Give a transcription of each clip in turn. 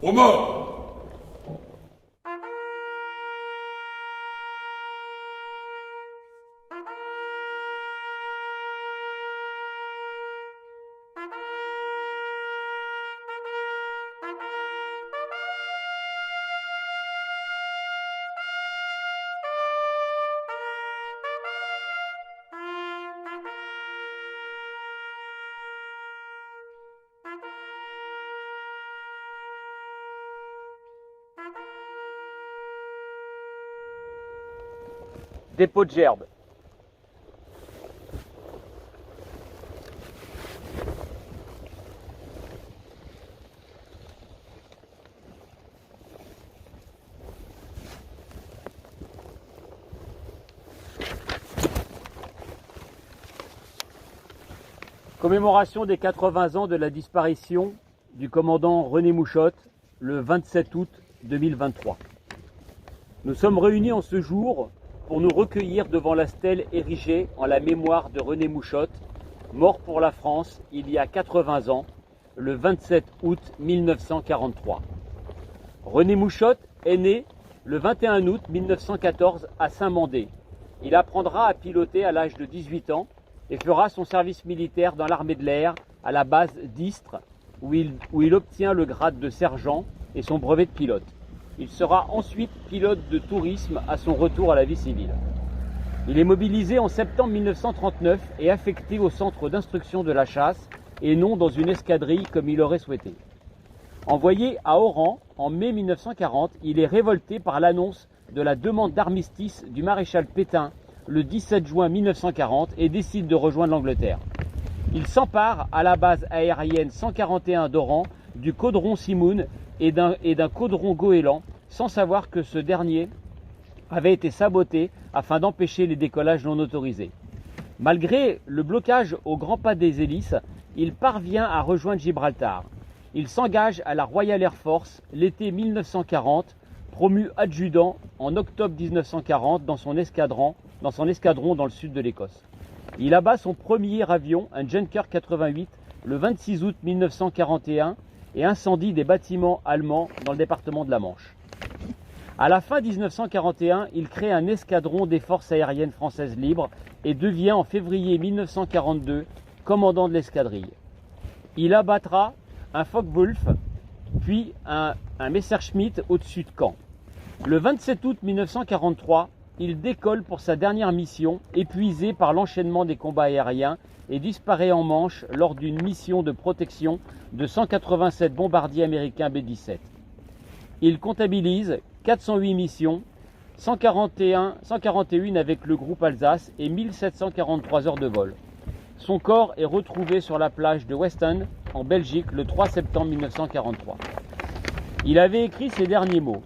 Aux morts! Dépôt de gerbe. Commémoration des 80 ans de la disparition du commandant René Mouchotte le 27 août 2023. Nous sommes réunis en ce jour pour nous recueillir devant la stèle érigée en la mémoire de René Mouchotte, mort pour la France il y a 80 ans, le 27 août 1943. René Mouchotte est né le 21 août 1914 à Saint-Mandé. Il apprendra à piloter à l'âge de 18 ans et fera son service militaire dans l'armée de l'air à la base d'Istres, où il obtient le grade de sergent et son brevet de pilote. Il sera ensuite pilote de tourisme à son retour à la vie civile. Il est mobilisé en septembre 1939 et affecté au centre d'instruction de la chasse et non dans une escadrille comme il aurait souhaité. Envoyé à Oran en mai 1940, il est révolté par l'annonce de la demande d'armistice du maréchal Pétain le 17 juin 1940 et décide de rejoindre l'Angleterre. Il s'empare à la base aérienne 141 d'Oran du caudron Simoun et d'un caudron goéland, sans savoir que ce dernier avait été saboté afin d'empêcher les décollages non autorisés. Malgré le blocage au grand pas des hélices, il parvient à rejoindre Gibraltar. Il s'engage à la Royal Air Force l'été 1940, promu adjudant en octobre 1940 dans son escadron dans le sud de l'Écosse. Il abat son premier avion, un Junker 88, le 26 août 1941 et incendie des bâtiments allemands dans le département de la Manche. À la fin 1941, il crée un escadron des forces aériennes françaises libres et devient en février 1942 commandant de l'escadrille. Il abattra un Focke-Wulf, puis un Messerschmitt au-dessus de Caen. Le 27 août 1943, il décolle pour sa dernière mission, épuisé par l'enchaînement des combats aériens, et disparaît en Manche lors d'une mission de protection de 187 bombardiers américains B-17. Il comptabilise 408 missions, 141 avec le groupe Alsace et 1743 heures de vol. Son corps est retrouvé sur la plage de Weston, en Belgique, le 3 septembre 1943. Il avait écrit ces derniers mots.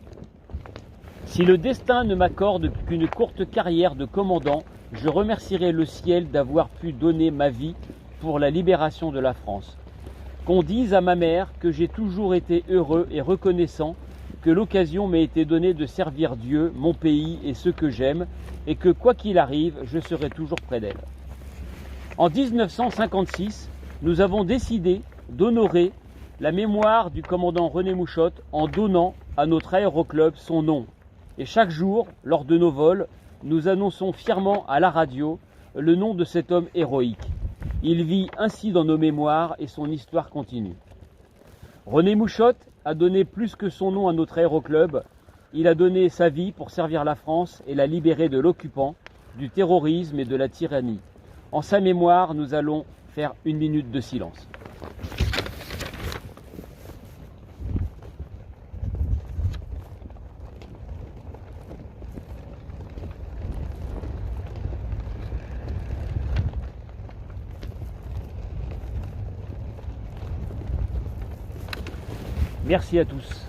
« Si le destin ne m'accorde qu'une courte carrière de commandant, je remercierai le ciel d'avoir pu donner ma vie pour la libération de la France. Qu'on dise à ma mère que j'ai toujours été heureux et reconnaissant, que l'occasion m'ait été donnée de servir Dieu, mon pays et ceux que j'aime, et que quoi qu'il arrive, je serai toujours près d'elle. » En 1956, nous avons décidé d'honorer la mémoire du commandant René Mouchotte en donnant à notre aéroclub son nom. Et chaque jour, lors de nos vols, nous annonçons fièrement à la radio le nom de cet homme héroïque. Il vit ainsi dans nos mémoires et son histoire continue. René Mouchotte a donné plus que son nom à notre aéroclub. Il a donné sa vie pour servir la France et la libérer de l'occupant, du terrorisme et de la tyrannie. En sa mémoire, nous allons faire une minute de silence. Merci à tous.